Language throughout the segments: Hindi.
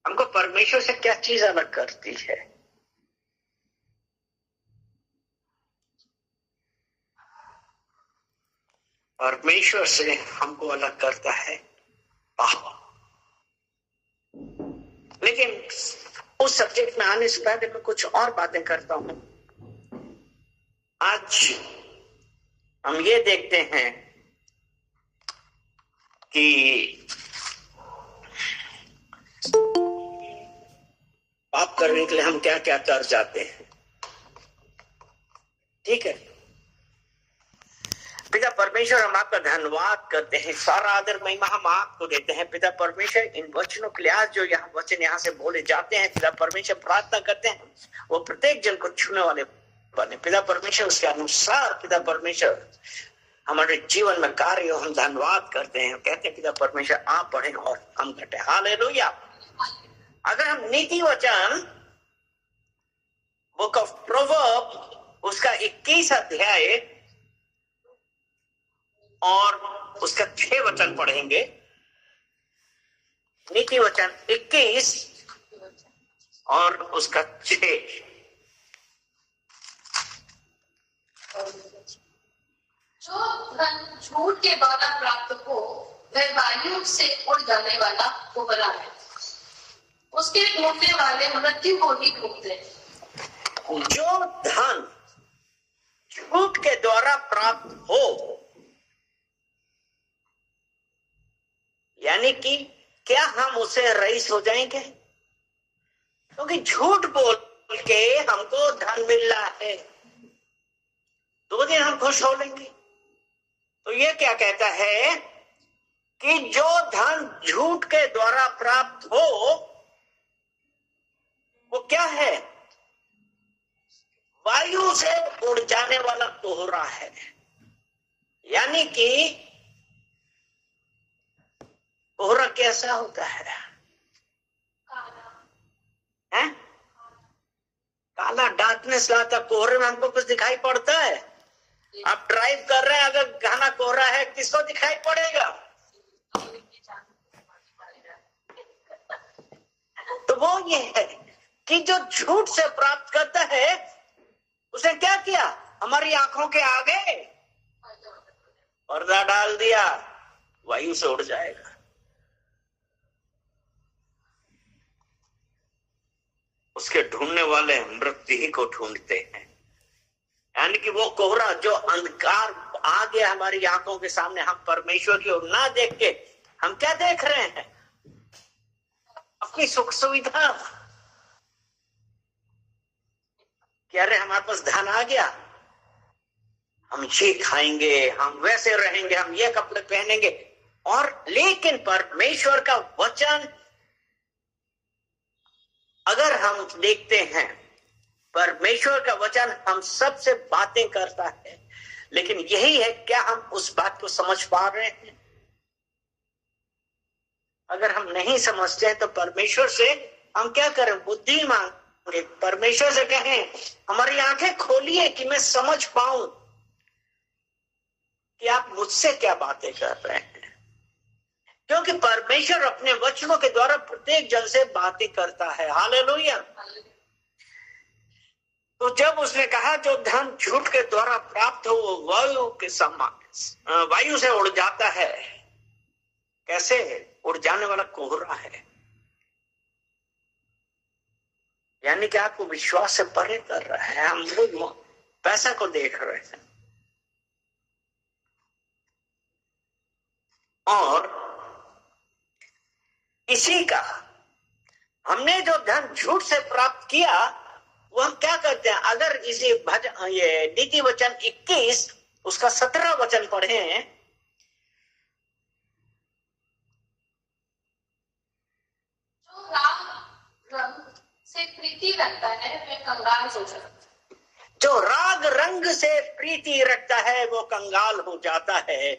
हमको परमेश्वर से क्या चीज अलग करती है? परमेश्वर से हमको अलग करता है पाप। लेकिन उस सब्जेक्ट में आने से पहले मैं कुछ और बातें करता हूं। आज हम ये देखते हैं कि पाप करने के लिए हम क्या क्या कर जाते हैं। ठीक है, पिता परमेश्वर, हम आपका धन्यवाद करते हैं, सारा आदर महिमा हम आपको देते हैं। पिता परमेश्वर, इन वचनों के लिए आज जो यहाँ वचन यहाँ से बोले जाते हैं, पिता परमेश्वर प्रार्थना करते हैं वो प्रत्येक जन को छूने वाले बने। पिता परमेश्वर, उसके अनुसार पिता परमेश्वर हमारे जीवन में कार्य हो, हम धन्यवाद करते हैं। कहते हैं पिता परमेश्वर आप पढ़े और हम घटे। हालेलुया। अगर हम नीति वचन बुक ऑफ प्रोवर्ब उसका 21 अध्याय और उसका 6 वचन पढ़ेंगे। नीति वचन 21 और उसका 6। जो धन झूठ के द्वारा प्राप्त हो वह वायु से उड़ जाने वाला कोहरा है, उसके ढूंढने वाले मृत्यु को ही ढूंढते हैं। जो धन झूठ के द्वारा प्राप्त हो, यानी कि क्या हम उसे रईस हो जाएंगे? क्योंकि झूठ बोल के हमको धन मिल रहा है, 2 दिन हम खुश हो लेंगे। तो ये क्या कहता है कि जो धन झूठ के द्वारा प्राप्त हो वो क्या है? वायु से उड़ जाने वाला कोहरा है। यानी कि कोहरा कैसा होता है? हैं? काला डार्कनेस लाता। कोहरे में हमको कुछ दिखाई पड़ता है? आप ड्राइव कर रहे हैं, अगर घना कोहरा है किसको दिखाई पड़ेगा? तो वो ये है कि जो झूठ से प्राप्त करता है उसने क्या किया? हमारी आंखों के आगे पर्दा डाल दिया, वायु से उड़ जाएगा। उसके ढूंढने वाले मृत्यु ही को ढूंढते हैं। यानी कि वो कोहरा जो अंधकार आ गया हमारी आंखों के सामने, हम परमेश्वर की ओर ना देख के हम क्या देख रहे हैं? अपनी सुख सुविधा कि अरे हमारे पास धन आ गया, हम ये खाएंगे, हम वैसे रहेंगे, हम ये कपड़े पहनेंगे। और लेकिन परमेश्वर का वचन अगर हम देखते हैं, परमेश्वर का वचन हम सबसे बातें करता है, लेकिन यही है क्या हम उस बात को समझ पा रहे हैं? अगर हम नहीं समझते हैं तो परमेश्वर से हम क्या करें? बुद्धि मांगे, परमेश्वर से कहें हमारी आंखें खोलिए कि मैं समझ पाऊं कि आप मुझसे क्या बातें कर रहे हैं। क्योंकि परमेश्वर अपने वचनों के द्वारा प्रत्येक जन से बातें करता है। हालेलुया। तो जब उसने कहा जो धन झूठ के द्वारा प्राप्त हो वो वायु के समान, वायु से उड़ जाता है। कैसे? उड़ जाने वाला कोहरा है। यानी कि आपको विश्वास से परे कर रहा है। हम लोग पैसा को देख रहे हैं और इसी का हमने जो धन झूठ से प्राप्त किया वो हम क्या करते हैं? अगर इसी ये नीति वचन 21 उसका 17 वचन पढ़े, जो राग रंग से प्रीति रखता है वह कंगाल हो जाता है। जो राग रंग से प्रीति रखता है वो कंगाल हो जाता है।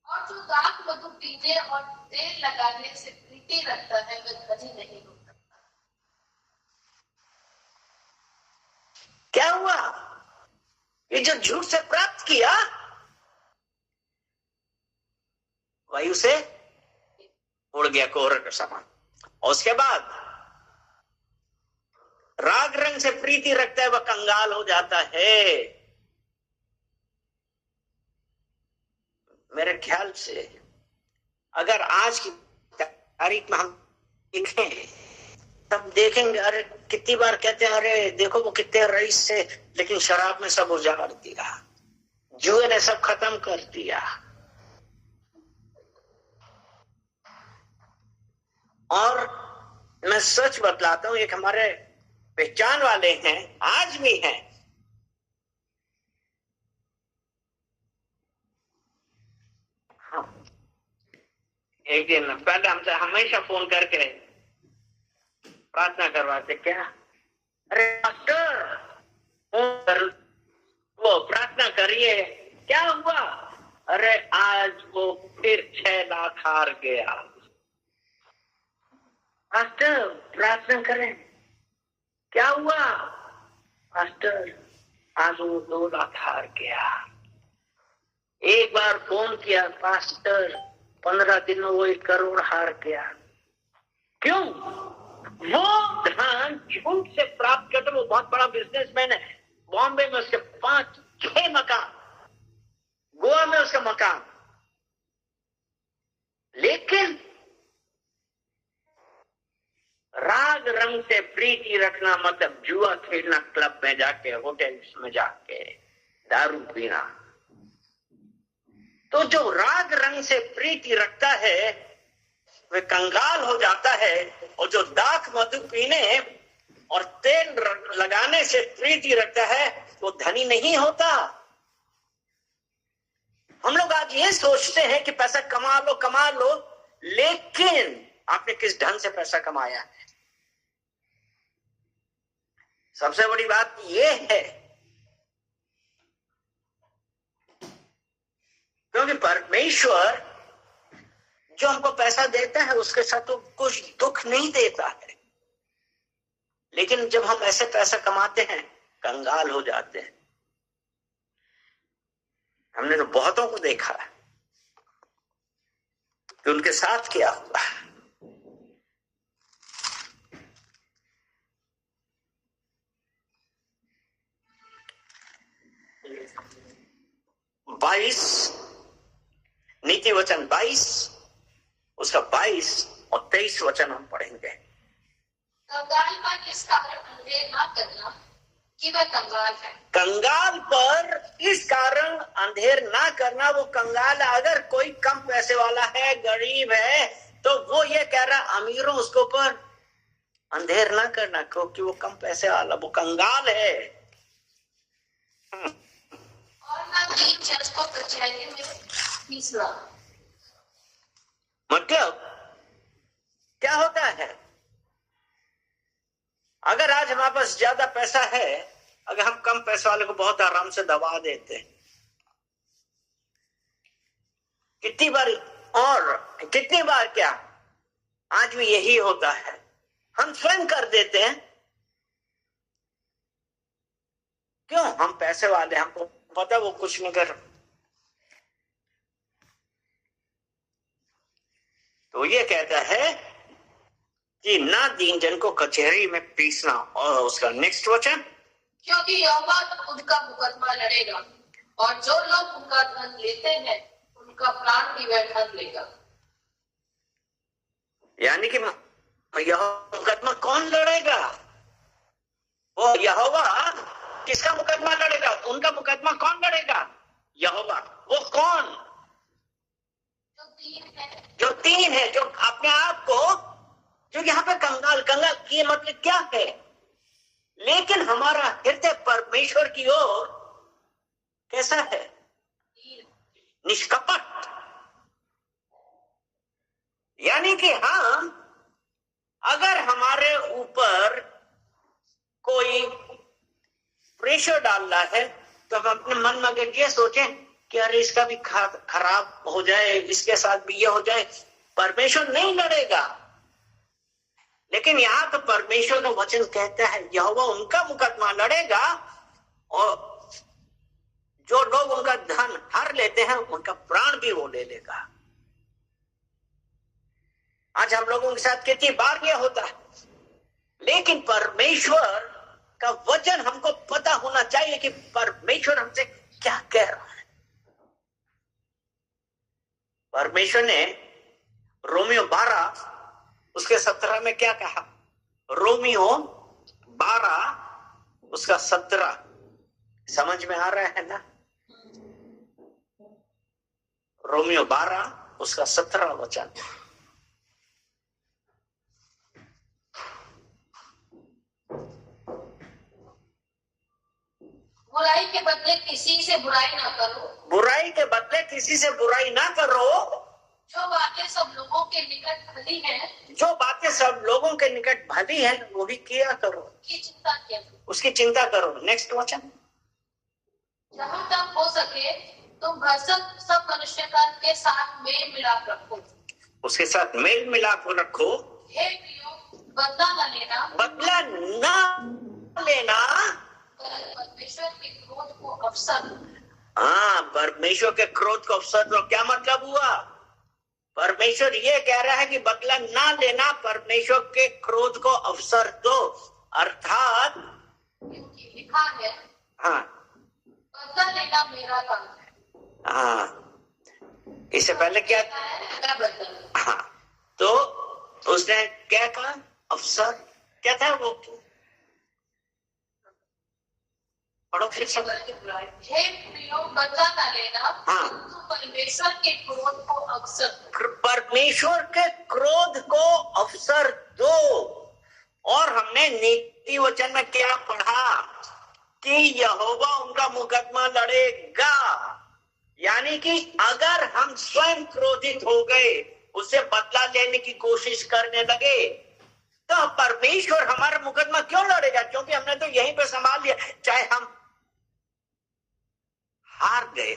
और जो दाख मधु पीने और तेल लगाने से प्रीति रखता है वह धनी नहीं हो सकता। क्या हुआ? ये जो झूठ से प्राप्त किया वायु से उड़ गया कोहरे के समान। और उसके बाद राग रंग से प्रीति रखता है वह कंगाल हो जाता है। मेरे ख्याल से अगर आज की तारीख में हम देखें तब देखेंगे, अरे कितनी बार कहते हैं अरे देखो वो कितने रईस से, लेकिन शराब में सब उजाड़ दिया, जुए ने सब खत्म कर दिया। और मैं सच बतलाता हूं, एक हमारे पहचान वाले हैं, आज भी हैं, एक दिन पहले हमसे हमेशा फोन करके प्रार्थना करवाते, क्या अरे मास्टर वो प्रार्थना करिए, क्या हुआ? अरे आज वो फिर 6 लाख हार गया। मास्टर प्रार्थना करें, क्या हुआ? मास्टर आज वो 2 लाख हार गया। एक बार फोन किया, पास्टर 15 दिन में वो 1 करोड़ हार गया। क्यों? वो धन झूठ से प्राप्त करते, वो बहुत बड़ा बिजनेसमैन है, बॉम्बे में उसके 5-6 मकान, गोवा में उसका मकान, लेकिन राग रंग से प्रीति रखना मतलब जुआ खेलना, क्लब में जाके, होटल्स में जाके दारू पीना। तो जो राग रंग से प्रीति रखता है वह कंगाल हो जाता है, और जो दाख मधु पीने और तेल लगाने से प्रीति रखता है वो धनी नहीं होता। हम लोग आज ये सोचते हैं कि पैसा कमा लो, लेकिन आपने किस ढंग से पैसा कमाया है? सबसे बड़ी बात ये है, क्योंकि परमेश्वर जो हमको पैसा देता है उसके साथ तो कुछ दुख नहीं देता है, लेकिन जब हम ऐसे पैसा कमाते हैं कंगाल हो जाते हैं। हमने तो बहुतों को देखा है कि उनके साथ क्या हुआ। नीति वचन 22 उसका 22 और 23 वचन हम पढ़ेंगे। कंगाल पर इस कारण अंधेर ना करना कि वह कंगाल है। कंगाल पर इस कारण अंधेर ना करना, वो कंगाल है। अगर कोई कम पैसे वाला है, गरीब है, तो वो ये कह रहा अमीरों उसके ऊपर अंधेर ना करना, क्योंकि वो कम पैसे वाला, वो कंगाल है। और ना दीन जज को कचहरी में फीसला। मतलब क्या होता है? अगर आज हमारे पास ज्यादा पैसा है, अगर हम कम पैसे वाले को बहुत आराम से दबा देते हैं, कितनी बार क्या आज भी यही होता है, हम स्वयं कर देते हैं। क्यों? हम पैसे वाले, हमको पता वो कुछ नहीं कर। तो ये कहता है कि ना दीन जन को कचहरी में पीसना। और उसका नेक्स्ट वचन, क्योंकि यहोवा उनका मुकदमा लड़ेगा, और जो लोग उनका धन लेते हैं उनका प्राण भी वह धन लेगा। यानी कि यह मुकदमा कौन लड़ेगा? वो यहोवा किसका मुकदमा लड़ेगा? उनका मुकदमा कौन लड़ेगा? यहोवा। वो कौन? जो तीन है, जो अपने आप को, जो यहाँ पे कंगाल की मतलब क्या है? लेकिन हमारा हृदय परमेश्वर की ओर कैसा है? निष्कपट। यानी कि हम, अगर हमारे ऊपर कोई प्रेशर डाल रहा है तो हम अपने मन में अगर ये सोचें कि अरे इसका भी खराब हो जाए, इसके साथ भी ये हो जाए, परमेश्वर नहीं लड़ेगा। लेकिन यहाँ तो परमेश्वर का वचन कहता है यहोवा उनका मुकदमा लड़ेगा, और जो लोग उनका धन हर लेते हैं उनका प्राण भी वो ले लेगा। आज हम लोगों के साथ कितनी बार यह होता है, लेकिन परमेश्वर का वचन हमको पता होना चाहिए कि परमेश्वर हमसे क्या कह रहा है। परमेश्वर ने रोमियो 12 उसके 17 में क्या कहा? रोमियो 12 उसका 17 समझ में आ रहा है ना? रोमियो 12 उसका 17 वचन। बुराई के बदले किसी से बुराई ना करो। बुराई के बदले किसी से बुराई ना करो। जो बातें सब लोगों के निकट भली हैं, जो बातें सब लोगों के निकट भली है वही किया करो, की चिंता किया करो। उसकी चिंता करो। नेक्स्ट वचन। जहाँ तक हो सके तुम भरसक सब मनुष्यता के साथ मेल मिलाप रखो। उसके साथ मेल मिलाप रखो। हे प्रियो, बदला न लेना, बदला ना लेना, परमेश्वर के क्रोध को अवसर। हाँ, परमेश्वर के क्रोध को अवसर दो। क्या मतलब हुआ? परमेश्वर ये कह रहा है कि बदला ना लेना, परमेश्वर के क्रोध को अवसर दो। अर्थात क्योंकि लिखा है, हाँ बदला लेना मेरा काम है। हाँ, इससे पहले क्या? मैं बदला। हाँ, तो उसने क्या कहा? अवसर क्या था वो? पढ़ो फिर से। हे प्रियो, बदला न लेना, हाँ। तुम परमेश्वर के क्रोध को अवसर। परमेश्वर के क्रोध को अवसर दो। और हमने नीति वचन में क्या पढ़ा? कि यहोवा उनका मुकदमा लड़ेगा। यानी कि अगर हम स्वयं क्रोधित हो गए, उससे बदला लेने की कोशिश करने लगे, तो परमेश्वर हमारा मुकदमा क्यों लड़ेगा? क्योंकि हमने तो यहीं पे संभाल लिया। चाहे हम हार गए,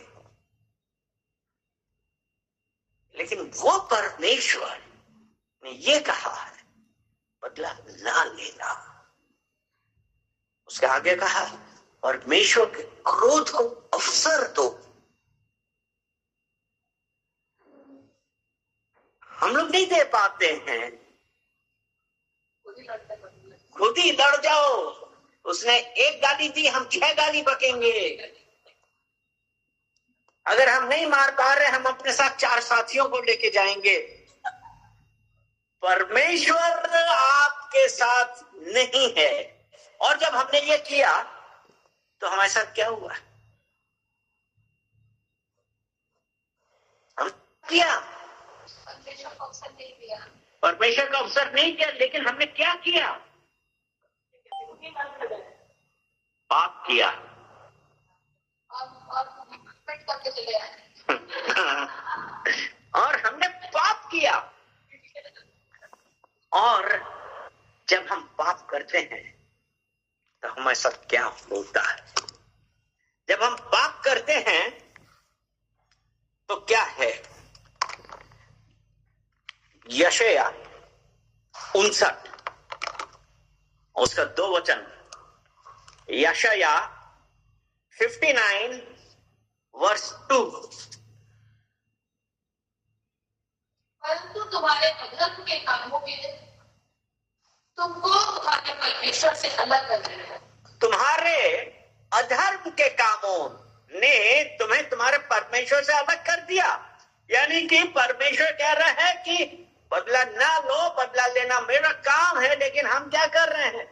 लेकिन वो परमेश्वर ने ये कहा है बदला ना लेना। उसके आगे कहा परमेश्वर के क्रोध को अवसर दो। हम लोग नहीं दे पाते हैं, खुद ही लड़ जाओ। उसने एक गाली दी, हम 6 गाली बकेंगे। अगर हम नहीं मार पा रहे, हम अपने साथ 4 साथियों को लेके जाएंगे। परमेश्वर आपके साथ नहीं है। और जब हमने ये किया तो हमारे साथ क्या हुआ? हम किया, परमेश्वर को अवसर नहीं दिया। परमेश्वर का अवसर नहीं किया, लेकिन हमने क्या किया? पाप किया। करके चले आए। और हमने पाप किया। और जब हम पाप करते हैं तो हमारे साथ क्या होता है? जब हम पाप करते हैं तो क्या है? यशाया 59 उसका 2 वचन। यशाया 59 वर्स 2। परंतु तुम्हारे अधर्म के कामों के तुमको तुम्हारे परमेश्वर से अलग कर दिया। तुम्हारे अधर्म के कामों ने तुम्हें तुम्हारे परमेश्वर से अलग कर दिया। यानी कि परमेश्वर कह रहा है कि बदला ना लो, बदला लेना मेरा काम है, लेकिन हम क्या कर रहे हैं?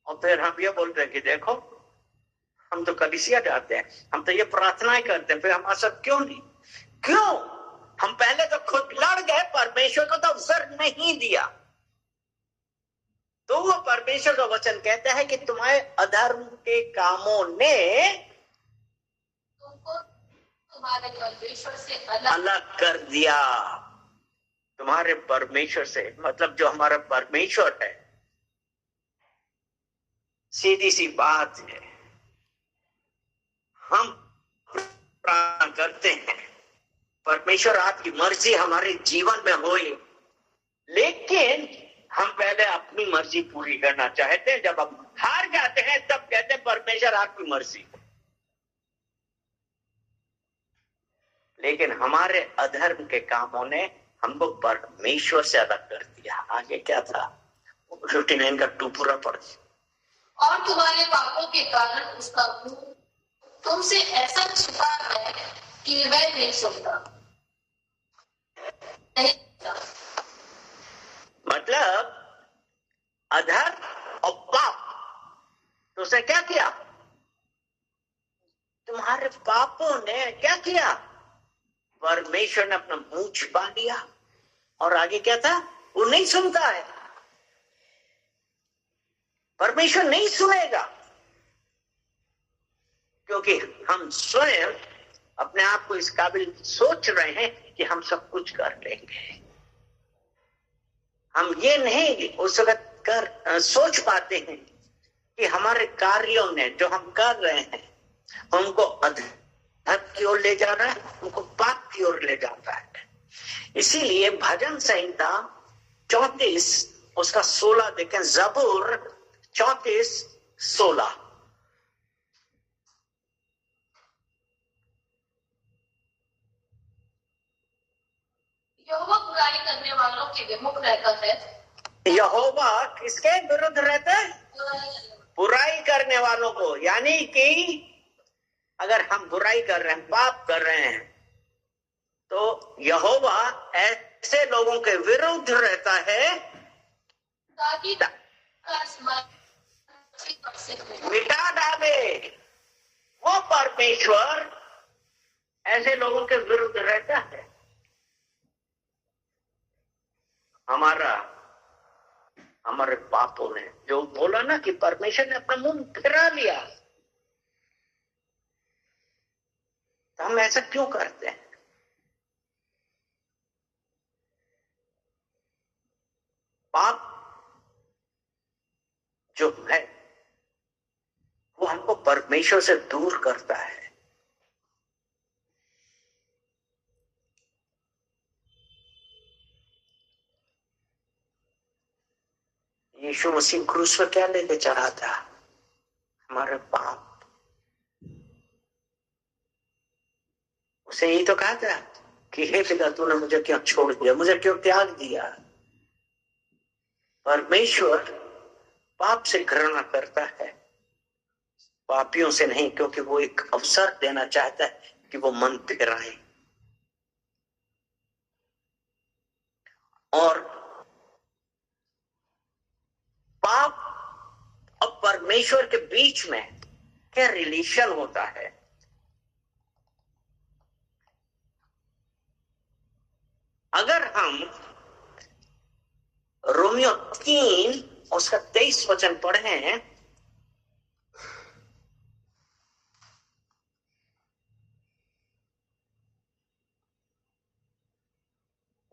और फिर हम ये बोलते हैं कि देखो, हम तो कलीसिया जाते हैं, हम तो ये प्रार्थनाएं करते हैं, फिर हमारे साथ क्यों नहीं? क्यों? हम पहले तो खुद लड़ गए, परमेश्वर को तो अवसर नहीं दिया। तो वो परमेश्वर का वचन कहता है कि तुम्हारे अधर्म के कामों ने तुमको तुम्हारे परमेश्वर से अलग कर दिया। तुम्हारे परमेश्वर से मतलब जो हमारा परमेश्वर है, सीधी सी बात है, हम प्रार्थना करते हैं परमेश्वर आपकी मर्जी हमारे जीवन में होए, लेकिन हम पहले अपनी मर्जी पूरी करना चाहते हैं। जब हम हार जाते हैं तब कहते हैं परमेश्वर आपकी मर्जी। लेकिन हमारे अधर्म के कामों ने हमको परमेश्वर से अलग कर दिया। दिया। आगे क्या था 59 का 2 पूरा पढ़। और तुम्हारे पापों के कारण उसका मुंह तुमसे ऐसा छिपा है कि वह नहीं सुनता। मतलब अधर्म और पाप, तो उसने क्या किया? तुम्हारे पापों ने क्या किया? परमेश्वर ने अपना मुंह छिपा दिया। और आगे क्या था? वो नहीं सुनता है। परमेश्वर नहीं सुनेगा, क्योंकि हम स्वयं अपने आप को इस काबिल सोच रहे हैं कि हम सब कुछ कर लेंगे। हम ये नहीं उस वक्त सोच पाते हैं कि हमारे कार्यों ने जो हम कर रहे हैं हमको अधर्म की ओर ले जा रहा है, हमको पाप की ओर ले जाता है। इसीलिए भजन संहिता 34 उसका 16 देखें। जबूर 34:16। यहोवा बुराई करने वालों के विमुख रहता है। यहोवा किसके विरुद्ध रहता है? बुराई करने वालों को। यानी कि अगर हम बुराई कर रहे हैं, पाप कर रहे हैं, तो यहोवा ऐसे लोगों के विरुद्ध रहता है ताकि मिटा डाले। वो परमेश्वर ऐसे लोगों के विरुद्ध रहता है। हमारे पापों ने जो बोला ना कि परमेश्वर ने अपना मुंह फिरा लिया, तो हम ऐसा क्यों करते हैं? पाप जो है वो हमको परमेश्वर से दूर करता है। यीशु मसीह क्रूस पर क्या लेके चढ़ा था? हमारे पाप। उसे यही तो कहा था कि हे पिता, तूने मुझे क्यों छोड़ दिया, मुझे क्यों त्याग दिया? परमेश्वर पाप से घृणा करता है, पापियों से नहीं, क्योंकि वो एक अवसर देना चाहता है कि वो मन फिराए। और पाप और परमेश्वर के बीच में क्या रिलेशन होता है? अगर हम रोमियो 3 उसका 23 वचन पढ़े,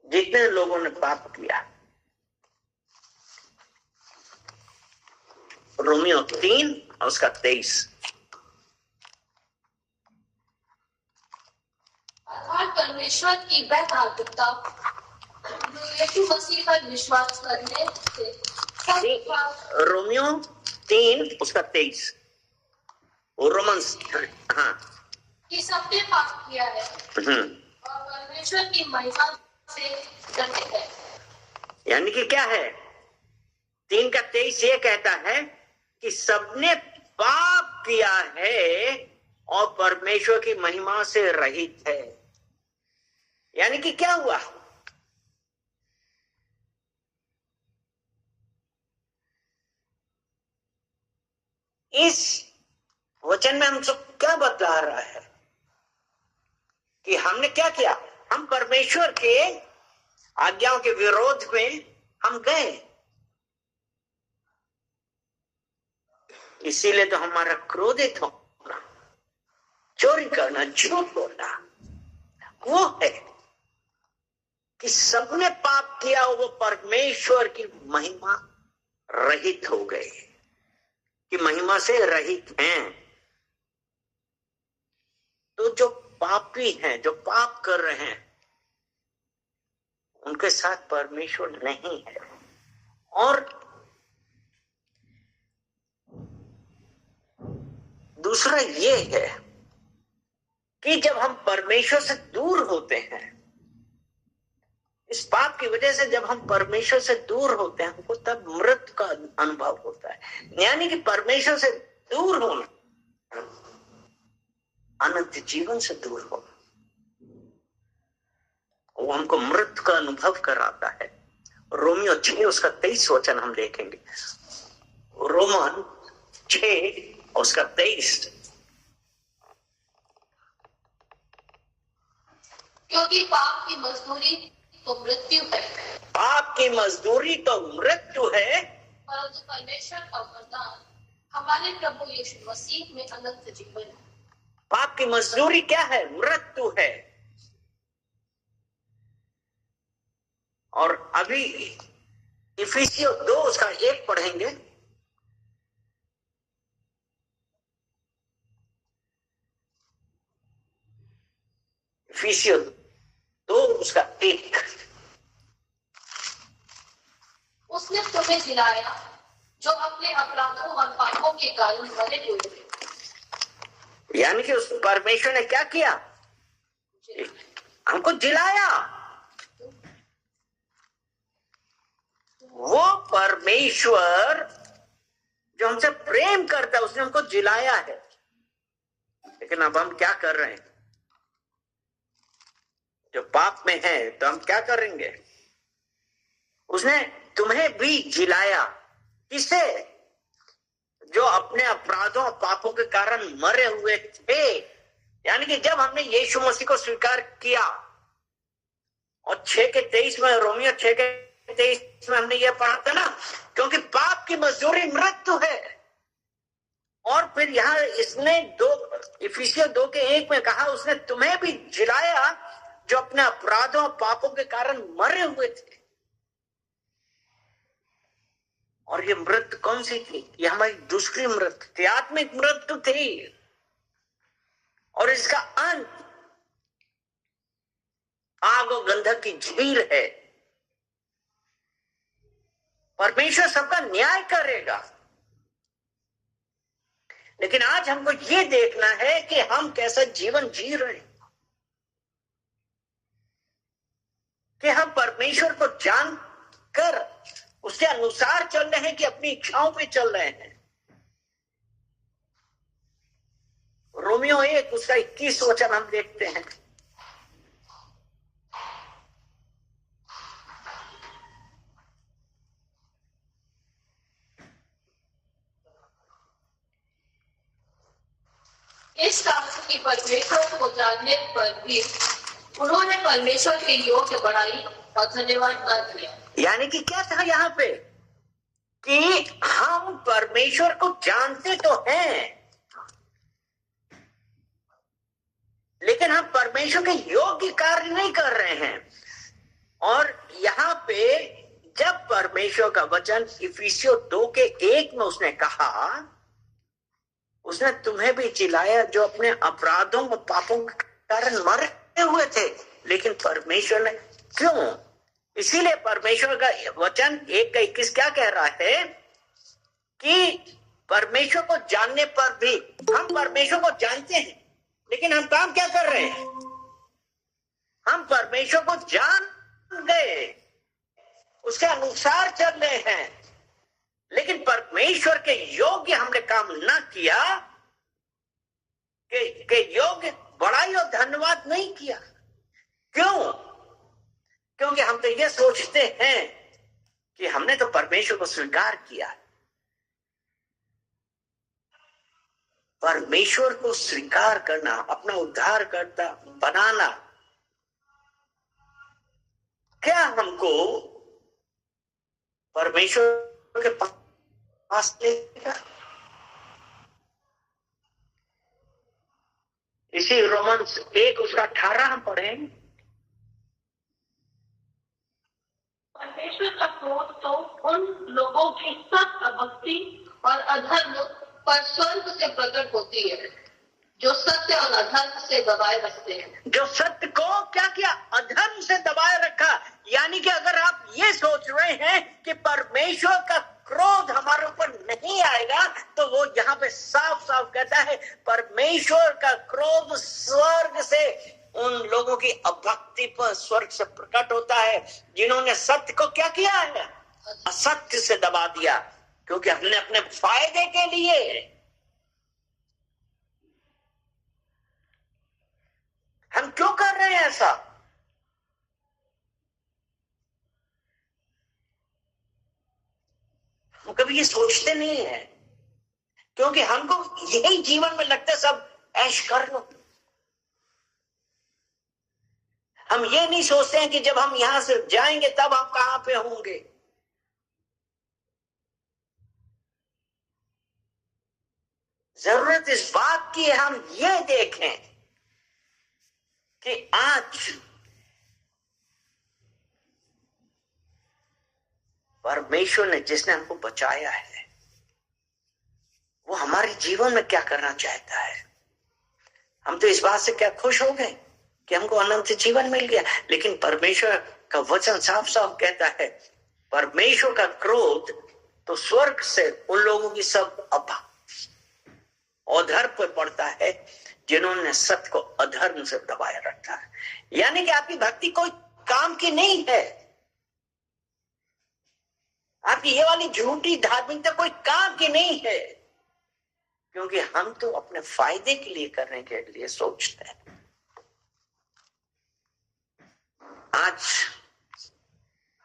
जितने लोगों ने पाप किया, रोमियो 3 उसका 23। परमेश्वर की वह धार्मिकता यीशु मसीह पर विश्वास करने से रोमियो 3 उसका 23। रोमन्स, हाँ, कि सबने पाप किया है और परमेश्वर की महिमा से डरते हैं। यानी कि क्या है? 3 का 23 ये कहता है कि सबने पाप किया है और परमेश्वर की महिमा से रहित है। यानी कि क्या हुआ? इस वचन में हम सब क्या बता रहा है कि हमने क्या किया? हम परमेश्वर के आज्ञाओं के विरोध में हम गए, इसीलिए तो हमारा क्रोधित होना, चोरी करना, झूठ बोलना वो है कि सबने पाप किया, वो परमेश्वर की महिमा रहित हो गए, कि महिमा से रहित हैं। तो जो पापी हैं, जो पाप कर रहे हैं, उनके साथ परमेश्वर नहीं है। और दूसरा ये है कि जब हम परमेश्वर से दूर होते हैं, इस पाप की वजह से जब हम परमेश्वर से दूर होते हैं, हमको तब मृत्यु का अनुभव होता है। यानी कि परमेश्वर से दूर होना, अनंत जीवन से दूर होना, वो हमको मृत्यु का अनुभव कराता है। रोमियो 6 उसका 23 वचन हम देखेंगे। रोमन 6 उसका 23। क्योंकि पाप की मजदूरी तो मृत्यु है, पाप की मजदूरी तो मृत्यु है, परंतु परमेश्वर का वरदान हमारे प्रभु यीशु मसीह में अनंत जीवन है। पाप की मजदूरी क्या है? मृत्यु है। और अभी इफिसियों 2 उसका 1 पढ़ेंगे। इफिसियों 2 उसका 1। उसने तुम्हें जिलाया जो अपने अपराधों और पापों के कारण मरे हुए थे। यानी कि उस परमेश्वर ने क्या किया? हमको जिलाया। वो परमेश्वर जो हमसे प्रेम करता है, उसने हमको जिलाया है। लेकिन अब हम क्या कर रहे हैं? जो पाप में है तो हम क्या करेंगे? उसने तुम्हें भी जिलाया। किसे? जो अपने अपराधों और पापों के कारण मरे हुए थे। यानी कि जब हमने यीशु मसीह को स्वीकार किया, और 6:23 में, रोमियो 6:23 में हमने ये पढ़ा था ना, क्योंकि पाप की मजदूरी मृत्यु है। और फिर यहां इसने इफिसियों 2:1 में कहा, उसने तुम्हें भी जिलाया जो अपने अपराधों और पापों के कारण मरे हुए थे। और ये मृत्यु कौन सी थी? ये हमारी दूसरी मृत्यु थी, आत्मिक मृत्यु थी। और इसका अंत आग और गंधक की झील है। परमेश्वर सबका न्याय करेगा। लेकिन आज हमको ये देखना है कि हम कैसा जीवन जी रहे हैं, कि हम परमेश्वर को जानकर उसके अनुसार चल रहे हैं कि अपनी इच्छाओं पे चल रहे हैं। रोमियो 1 उसका 21 वचन हम देखते हैं। इस कारण की परमेश्वर को जानने पर भी उन्होंने परमेश्वर के योग्य बढ़ाई और धन्यवाद न किया। यानी कि क्या था यहाँ पे? कि हम परमेश्वर को जानते तो हैं, लेकिन हम परमेश्वर के योग्य कार्य नहीं कर रहे हैं। और यहाँ पे जब परमेश्वर का वचन इफिसियों 2:1 में उसने कहा, उसने तुम्हें भी जिलाया जो अपने अपराधों और पापों के कारण मरे हुए थे। लेकिन परमेश्वर ने क्यों? इसीलिए परमेश्वर का वचन 1:21 क्या कह रहा है? कि परमेश्वर को जानने पर भी, हम परमेश्वर को जानते हैं, लेकिन हम काम क्या कर रहे हैं? हम परमेश्वर को जान गए, उसके अनुसार चल रहे हैं, लेकिन परमेश्वर के योग्य हमने काम ना किया, के योग्य बड़ाई और धन्यवाद नहीं किया। क्यों? क्योंकि हम तो ये सोचते हैं कि हमने तो परमेश्वर को स्वीकार किया। परमेश्वर को स्वीकार करना, अपना उद्धारकर्ता बनाना, क्या हमको परमेश्वर के पास लेगा? इसी रोमन्स 1 उसका 18 हम पढ़ें। परमेश्वर का क्रोध तो उन लोगों की सख्त अभक्ति और अधर्म पर स्वर्ग से प्रकट होती है, जो सत्य और अधर्म से दबाए रखते हैं। जो सत्य को क्या किया? अधर्म से दबाए रखा। यानी कि अगर आप ये सोच रहे हैं कि परमेश्वर का क्रोध हमारे ऊपर नहीं आएगा, तो वो यहाँ पे साफ साफ कहता है परमेश्वर का क्रोध स्वर्ग से उन लोगों की अभक्ति समाप्ति पर स्वर्ग से प्रकट होता है, जिन्होंने सत्य को क्या किया है, असत्य से दबा दिया, क्योंकि हमने अपने फायदे के लिए हम क्यों कर रहे हैं ऐसा? हम कभी ये सोचते नहीं है, क्योंकि हमको यही जीवन में लगता है सब ऐश कर लो। हम ये नहीं सोचते हैं कि जब हम यहां से जाएंगे तब हम कहां पे होंगे। जरूरत इस बात की है हम ये देखें कि आज परमेश्वर ने, जिसने हमको बचाया है, वो हमारे जीवन में क्या करना चाहता है। हम तो इस बात से क्या खुश हो गए कि हमको अनंत जीवन मिल गया, लेकिन परमेश्वर का वचन साफ साफ कहता है, परमेश्वर का क्रोध तो स्वर्ग से उन लोगों की सब अधर्म पर पड़ता है जिन्होंने सत्य को अधर्म से दबाए रखा है। यानी कि आपकी भक्ति कोई काम की नहीं है, आपकी ये वाली झूठी धार्मिकता कोई काम की नहीं है, क्योंकि हम तो अपने फायदे के लिए करने के लिए सोचते हैं। आज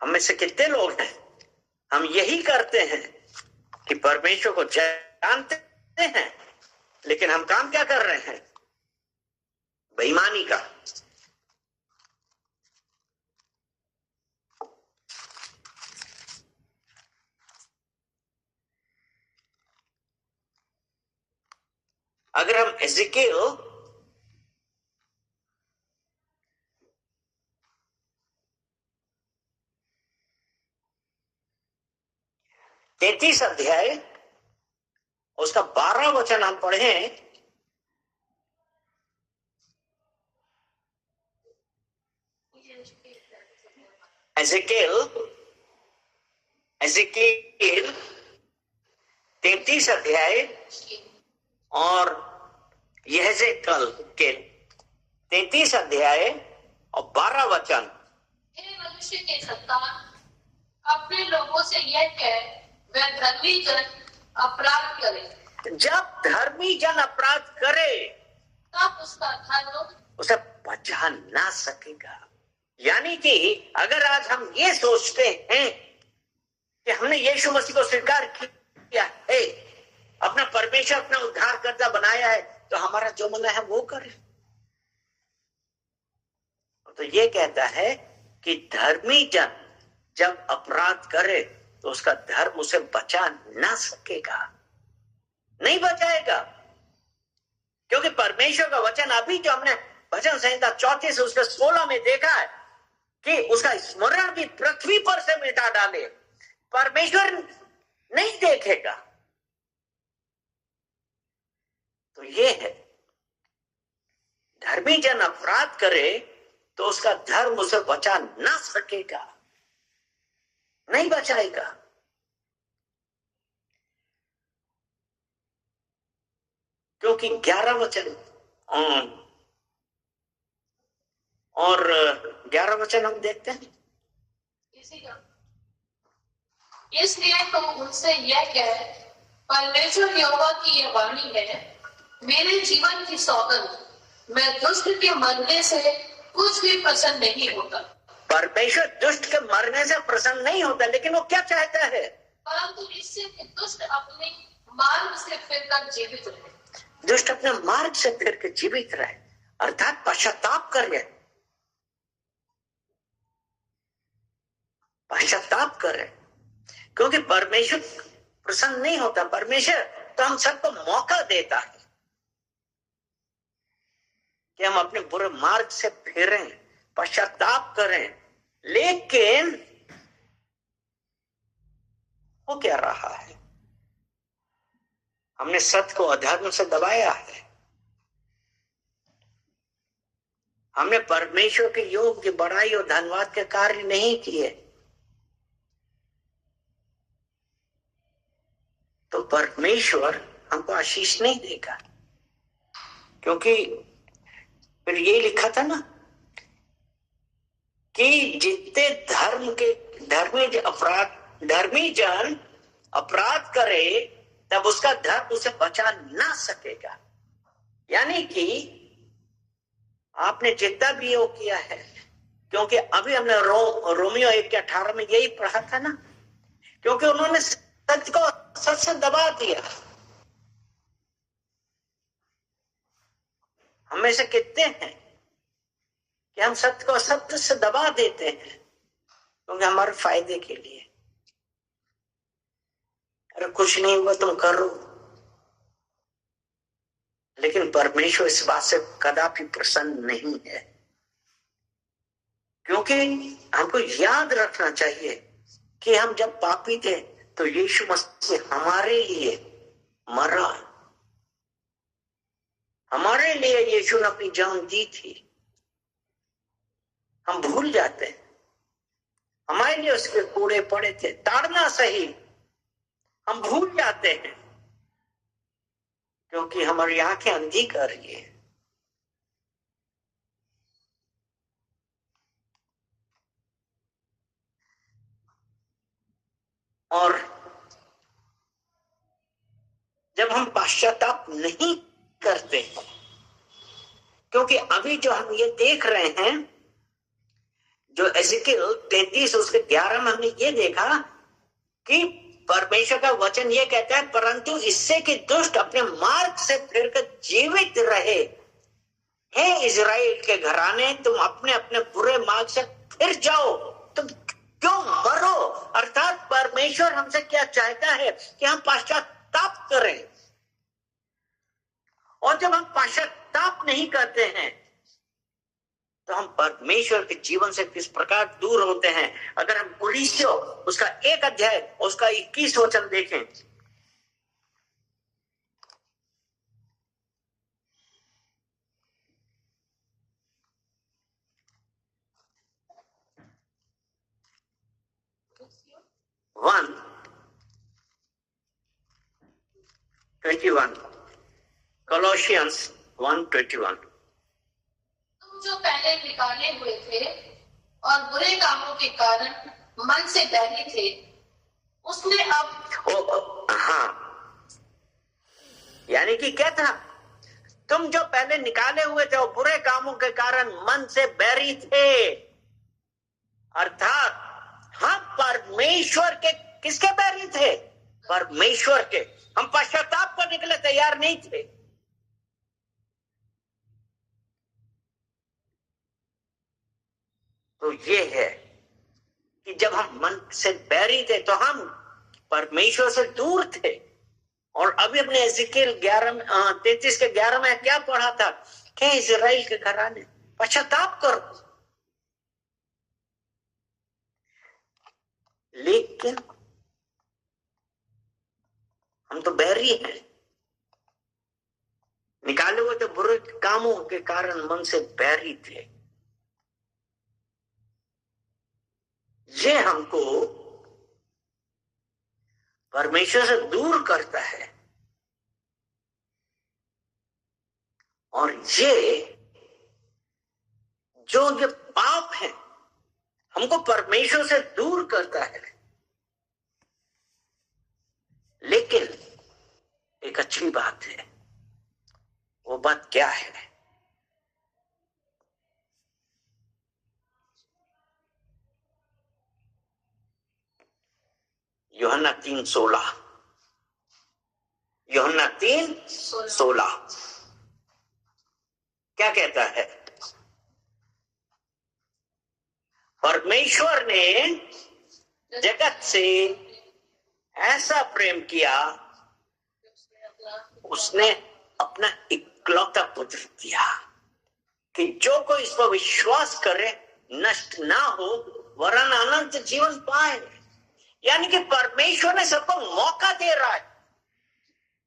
हम में से कितने लोग हैं, हम यही करते हैं कि परमेश्वर को जानते हैं, लेकिन हम काम क्या कर रहे हैं, बेईमानी का। अगर हम एजेकियल 33 अध्याय उसका 12 वचन हम पढ़ें, एजेकियल 33 अध्याय और यहेजकेल के 33 अध्याय और 12 वचन। हे मनुष्य के संतान, अपने लोगों से यह कह, वह धर्मी जन अपराध करे। जब धर्मी जन अपराध करे तब उसका धन उसे बचा ना सकेगा। यानी कि अगर आज हम ये सोचते हैं कि हमने यीशु मसीह को स्वीकार किया है, अपना परमेश्वर अपना उद्धारकर्ता बनाया है, तो हमारा जो मन है वो करे, तो ये कहता है कि धर्मी जन जब अपराध करे तो उसका धर्म उसे बचा ना सकेगा, नहीं बचाएगा, क्योंकि परमेश्वर का वचन अभी जो हमने भजन संहिता 34 से उसके 16 में देखा है कि उसका स्मरण भी पृथ्वी पर से मिटा डाले, परमेश्वर नहीं देखेगा। तो ये है, धर्मी जन अपराध करे तो उसका धर्म उसे बचा ना सकेगा, नहीं बचाएगा। क्योंकि 11 वचन और 11 वचन हम देखते हैं, इसलिए तुम उनसे यह कह, परमेश्वर यहोवा की यह वाणी है, मेरे जीवन की सौगंध, मैं दुष्ट के मरने से कुछ भी प्रसन्न नहीं होता। परमेश्वर दुष्ट के मरने से प्रसन्न नहीं होता, लेकिन वो क्या चाहता है, परंतु इससे कि दुष्ट अपने मार्ग से फिरकर जीवित रहे। दुष्ट अपने मार्ग से फिर के जीवित रहे, अर्थात पश्चाताप करे, पश्चाताप करे, क्योंकि परमेश्वर प्रसन्न नहीं होता। परमेश्वर तो हम सबको मौका देता है कि हम अपने बुरे मार्ग से फिरें, पश्चाताप करें, लेकिन वो क्या रहा है, हमने सत्य को अधर्म से दबाया है, हमने परमेश्वर के योग की बड़ाई और धन्यवाद के कार्य नहीं किए, तो परमेश्वर हमको आशीष नहीं देगा। क्योंकि फिर यही लिखा था ना, कि जितने धर्मी जन अपराध करे तब उसका धर्म उसे बचा ना सकेगा। यानी कि आपने जितना भी वो किया है, क्योंकि अभी हमने रोमियो 1:18 में यही पढ़ा था ना, क्योंकि उन्होंने सच को सच से दबा दिया। हमें से कितने हैं कि हम सत्य को सत्य से दबा देते हैं क्योंकि हमारे फायदे के लिए। अरे कुछ नहीं हुआ तुम करो, लेकिन परमेश्वर इस बात से कदापि प्रसन्न नहीं है, क्योंकि हमको याद रखना चाहिए कि हम जब पापी थे तो यीशु मसीह हमारे लिए मरा, हमारे लिए यीशु ने अपनी जान दी थी। हम भूल जाते हैं, हमारे लिए उसके कूड़े पड़े थे, ताड़ना सही, हम भूल जाते हैं क्योंकि हमारी आंखें अंधी कर रही है। और जब हम पश्चाताप नहीं करते, क्योंकि अभी जो हम ये देख रहे हैं, जो एज़ेकिएल 33 उसके 11 में हमने ये देखा कि परमेश्वर का वचन ये कहता है, परंतु इससे कि दुष्ट अपने मार्ग से फिरकर जीवित रहे। हे इजराइल के घराने, तुम अपने अपने बुरे मार्ग से फिर जाओ, तुम क्यों मरो। अर्थात परमेश्वर हमसे क्या चाहता है कि हम पश्चाताप करें, और जब हम पश्चाताप नहीं करते हैं तो हम परमेश्वर के जीवन से किस प्रकार दूर होते हैं। अगर हम कुलीसियों उसका 1 अध्याय उसका 21 वचन देखें, वन 21, Colossians 1:21। तुम जो पहले निकाले हुए थे और बुरे कामों के कारण मन से बैरी थे, उसने अब हाँ, यानी कि क्या था, तुम जो पहले निकाले हुए थे और बुरे कामों के कारण मन से बैरी थे। अर्थात हम परमेश्वर के किसके बैरी थे? परमेश्वर के। हम पश्चाताप करने के लिए तैयार नहीं थे। तो ये है कि जब हम मन से बैरी थे तो हम परमेश्वर से दूर थे। और अभी अपने एज़ेकिएल 33 के 11 में क्या पढ़ा था कि इजराइल के घराने पश्चाताप करो। लेकिन हम तो बैरी हैं, निकाले हुए तो बुरे कामों के कारण मन से बैरी थे। ये हमको परमेश्वर से दूर करता है, और ये पाप है हमको परमेश्वर से दूर करता है। लेकिन एक अच्छी बात है, वो बात क्या है? यूहन्ना 3:16, यूहन्ना 3:16 क्या कहता है? परमेश्वर ने जगत से ऐसा प्रेम किया, उसने अपना इकलौता पुत्र दिया कि जो कोई इस पर विश्वास करे नष्ट ना हो वरन अनंत जीवन पाए। यानी कि परमेश्वर ने सबको मौका दे रहा है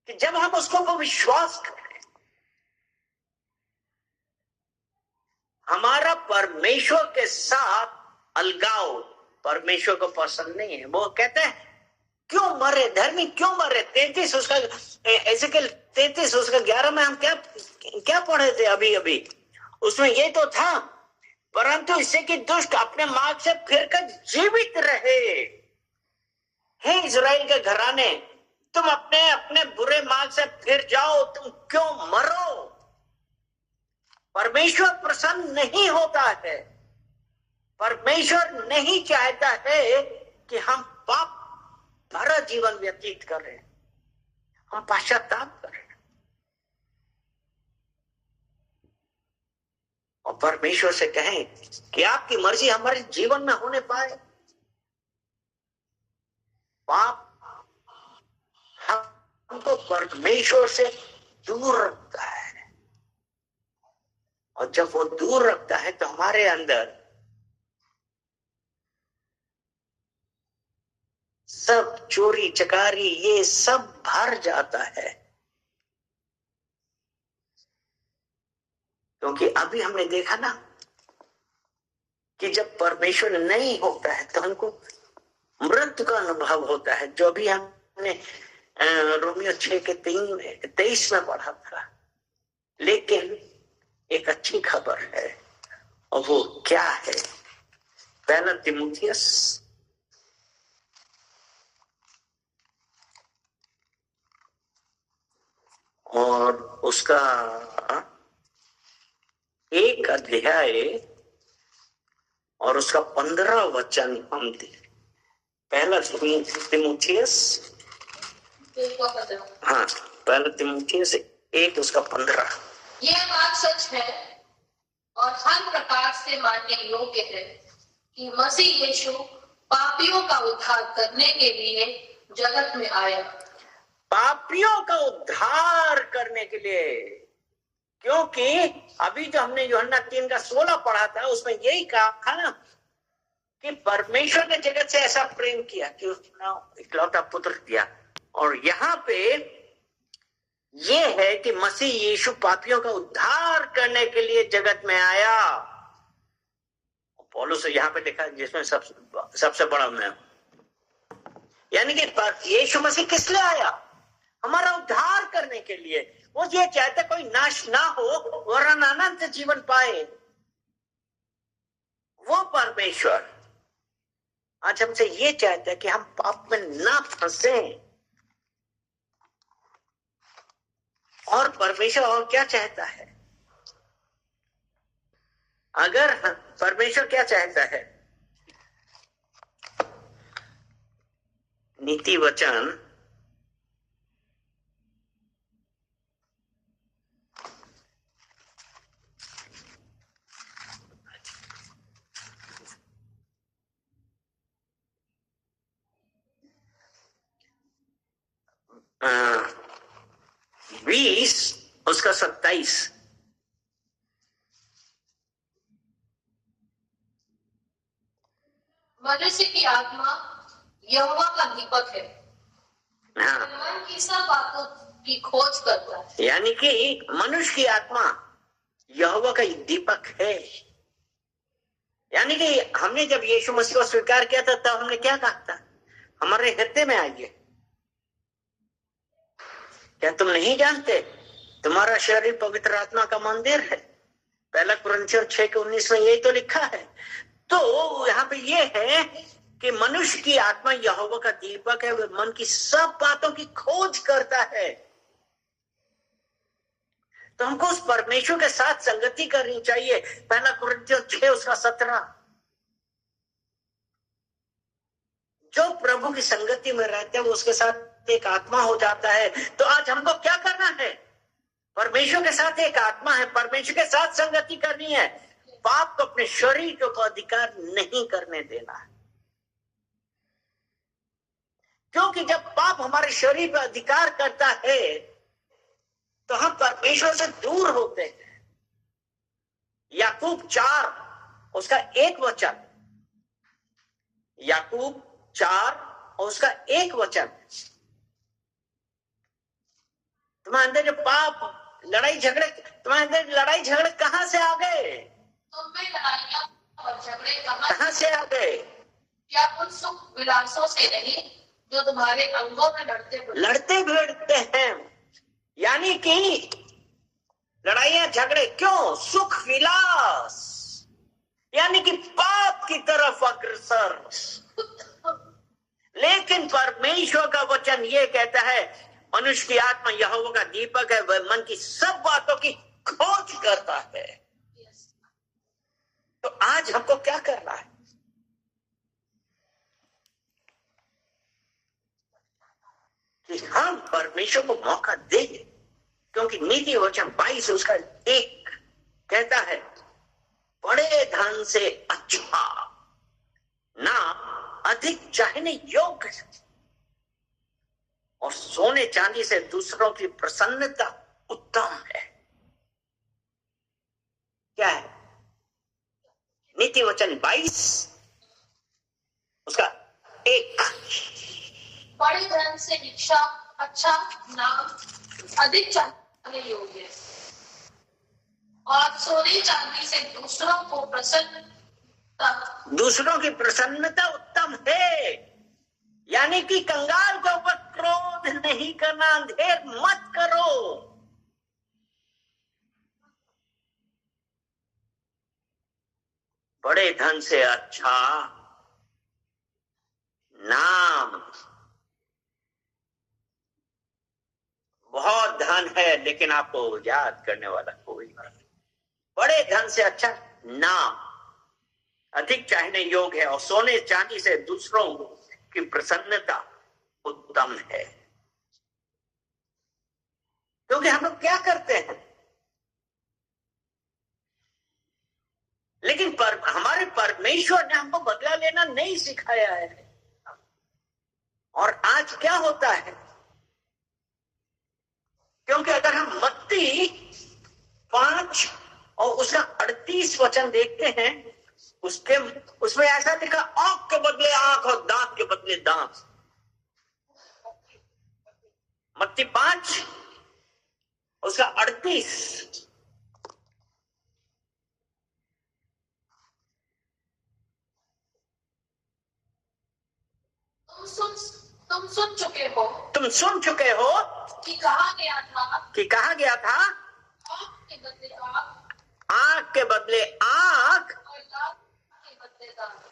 कि जब हम उसको विश्वास करें। हमारा परमेश्वर के साथ अलगाव परमेश्वर को पसंद नहीं है। वो कहते हैं क्यों मरे धर्मी, क्यों मरे। 33 उसका एज़ेकिएल 33 उसका 11 में हम क्या पढ़े थे अभी उसमें ये तो था, परंतु इससे कि दुष्ट अपने मार्ग से फिरकर जीवित रहे। हे इज़राइल के घराने, तुम अपने अपने बुरे मार्ग से फिर जाओ, तुम क्यों मरो? परमेश्वर प्रसन्न नहीं होता है। परमेश्वर नहीं चाहता है कि हम पाप भरा जीवन व्यतीत करें, हम पश्चाताप करें और परमेश्वर से कहें कि आपकी मर्जी हमारे जीवन में होने पाए। पाप हमको परमेश्वर से दूर रखता है, और जब वो दूर रखता है तो हमारे अंदर सब चोरी चकारी ये सब भर जाता है। क्योंकि अभी हमने देखा ना कि जब परमेश्वर नहीं होता है तो हमको मृत्यु का अनुभव होता है, जो भी हमने रोमियो 6:23 में पढ़ा था। लेकिन एक अच्छी खबर है, और वो क्या है? पहला तीमुथियुस और उसका 1 अध्याय और उसका 15 वचन हम पहला तीमुथियुस, हाँ, पहला तीमुथियुस 1 उसका 15। यह बात सच है और हर प्रकार से मानने योग्य है कि मसीह यीशु पापियों का उद्धार करने के लिए जगत में आया। पापियों का उद्धार करने के लिए, क्योंकि अभी जो हमने यूहन्ना 3:16 पढ़ा था उसमें यही कहा था ना कि परमेश्वर ने जगत से ऐसा प्रेम किया कि उसने इकलौता पुत्र दिया। और यहाँ पे ये है कि मसीह यीशु पापियों का उद्धार करने के लिए जगत में आया। पौलुस यहाँ पे लिखा जिसमें सबसे बड़ा मैं, यानी कि यीशु मसीह किस लिए आया? हमारा उद्धार करने के लिए। वो ये चाहता कोई नाश ना हो वरन अनंत जीवन पाए। वो परमेश्वर आज हमसे ये चाहता है कि हम पाप में ना फंसे। और परमेश्वर और क्या चाहता है? अगर परमेश्वर क्या चाहता है? नीति वचन 20 उसका 27। मनुष्य की आत्मा यहोवा का दीपक है, मन की सब बातों की खोज करता है। यानी कि मनुष्य की आत्मा यहोवा का दीपक है। यानी कि हमने जब यीशु मसीह को स्वीकार किया था तब हमने क्या कहा था? हमारे हृदय में आइए। क्या तुम नहीं जानते तुम्हारा शरीर पवित्र आत्मा का मंदिर है? पहला कुरिन्थियों 6:19 में यही तो लिखा है। तो यहाँ पे ये है कि मनुष्य की आत्मा यहोवा का दीपक है, वह मन की सब बातों की खोज करता है। तो हमको उस परमेश्वर के साथ संगति करनी चाहिए। पहला कुरिन्थियों 6 उसका 17। जो प्रभु की संगति में रहते हैं वो उसके साथ एक आत्मा हो जाता है। तो आज हमको क्या करना है? परमेश्वर के साथ एक आत्मा है, परमेश्वर के साथ संगति करनी है। पाप को अपने शरीर के ऊपर अधिकार नहीं करने देना है, क्योंकि जब पाप हमारे शरीर पर अधिकार करता है तो हम परमेश्वर से दूर होते हैं। याकूब 4 उसका 1 वचन, याकूब 4 और उसका 1 वचन। तुम्हारे अंदर जो पाप लड़ाई झगड़े, तुम्हारे अंदर लड़ाई झगड़े कहां से आ गए? तुम्हें लड़ाइयां और झगड़े कहां से आ गए? क्या उन सुख विलासों से नहीं जो तुम्हारे अंगों में लड़ते भिड़ते हैं। यानी कि लड़ाइयां झगड़े क्यों? सुख विलास। यानी कि पाप की तरफ अग्रसर। लेकिन परमेश्वर का वचन ये कहता है, मनुष्य की आत्मा यहोवा का दीपक है, वह मन की सब बातों की खोज करता है। तो आज हमको क्या करना है? कि हम परमेश्वर को मौका दें, क्योंकि नीति वचन 22 उसका 1 कहता है, बड़े धन से अच्छा नाम अधिक चाहने योग्य और सोने चांदी से दूसरों की प्रसन्नता उत्तम है। क्या है? नीति वचन 22 उसका 1। बड़े धन से इच्छा अच्छा नाम अधिक चाहने योग्य और सोने चांदी से दूसरों की प्रसन्नता उत्तम है। यानी कि कंगाल के ऊपर क्रोध नहीं करना, अंधेर मत करो। बड़े धन से अच्छा नाम। बहुत धन है लेकिन आपको याद करने वाला कोई नहीं। बड़े धन से अच्छा नाम अधिक चाहने योग्य है और सोने चांदी से दूसरों की प्रसन्नता उत्तम है। क्योंकि हम लोग क्या करते हैं, लेकिन हमारे परमेश्वर ने हमको बदला लेना नहीं सिखाया है। और आज क्या होता है, क्योंकि अगर हम मत्ती 5 और उसका 38 वचन देखते हैं, उसमें ऐसा लिखा, आंख के बदले आंख और दांत के बदले दांत। मत्ती 5 उसका 38। तुम सुन चुके हो कि कहा गया था आंख के बदले आंख और दांत के बदले दांत।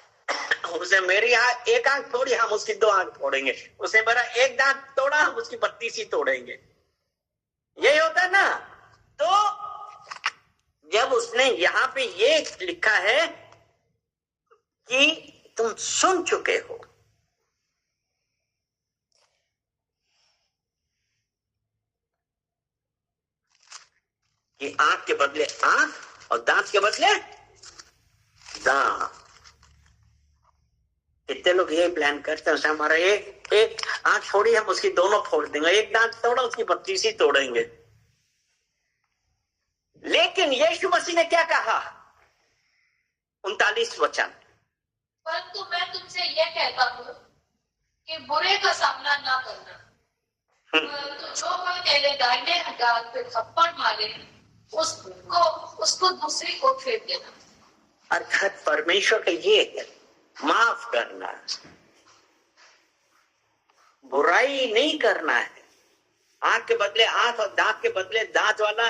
उसे मेरी एक आंख तोड़ी, हम उसकी 2 आंख तोड़ेंगे। उसे मेरा एक दांत तोड़ा, हम उसकी 32 ही तोड़ेंगे। यही होता है ना। तो जब उसने यहां पे ये लिखा है कि तुम सुन चुके हो, कि आंख के बदले आंख और दांत के बदले दांत। कितने लोग ये प्लान करते हैं, हमारा एक आंख फोड़ी, हम उसकी दोनों फोड़ देंगे। एक दांत तोड़ा, उसकी 32 ही तोड़ेंगे। लेकिन यीशु मसीह ने क्या कहा? 39 वचन, परंतु मैं तुमसे यह कहता हूं कि बुरे का सामना ना करना, तो जो कोई तेरे दाहिने गाल पे थप्पड़ मारे उसको दूसरी को फेंक देना। अर्थात परमेश्वर का ये है, माफ करना, बुराई नहीं करना है। आंख के बदले आंख और दांत के बदले दांत वाला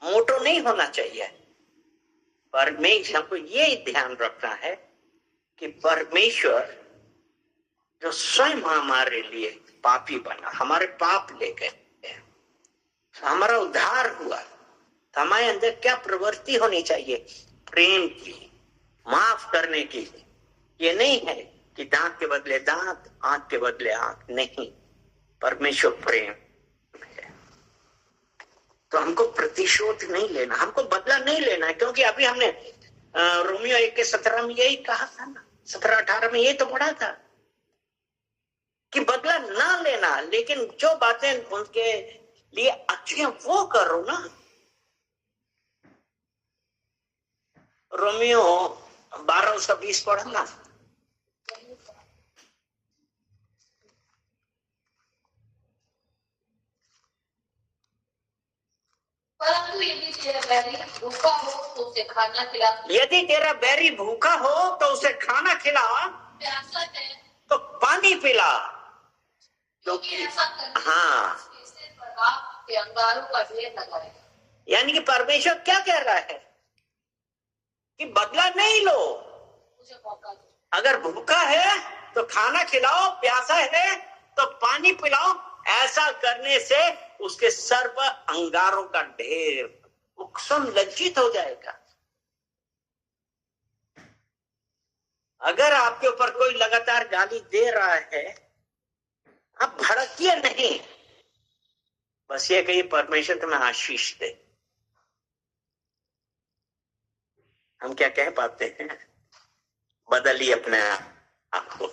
मोटो नहीं होना चाहिए। परमेश्वर को ये ध्यान रखना है कि परमेश्वर जो स्वयं हमारे लिए पापी बना, हमारे पाप ले गए, हमारा उद्धार हुआ, तो हमारे अंदर क्या प्रवृत्ति होनी चाहिए? प्रेम की, माफ करने की। ये नहीं है कि दांत के बदले दांत, आंख के बदले आंख। नहीं, परमेश्वर प्रेम है। तो हमको प्रतिशोध नहीं लेना, हमको बदला नहीं लेना है। क्योंकि अभी हमने रोमियो 1:17 में यही कहा था ना, 17-18 में यही तो पढ़ा था कि बदला ना लेना, लेकिन जो बातें उनके लिए अच्छी हैं वो करो ना। रोमियो 12:20 पढ़ा ना। परंतु यदि तेरा बैरी भूखा हो तो उसे खाना खिला, यदि तेरा बैरी भूखा हो तो उसे खाना खिला, प्यासा है तो पानी पिला। क्योंकि ऐसा करने हाँ, के अंगारों का ढेर लगाए। यानी कि परमेश्वर क्या कह रहा है कि बदला नहीं लो। मुझे मौका दो। अगर भूखा है तो खाना खिलाओ, प्यासा है तो पानी पिलाओ। ऐसा करने से उसके सर पर अंगारों का ढेर, वो स्वयं लज्जित हो जाएगा। अगर आपके ऊपर कोई लगातार गाली दे रहा है, आप भड़किए नहीं, बस ये कहिए परमेश्वर तुम्हें आशीष दे। हम क्या कह पाते हैं? बदलिए अपने आप को।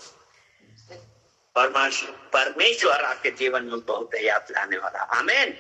परमेश्वर आपके जीवन में बहुत याद लाने वाला। आमीन।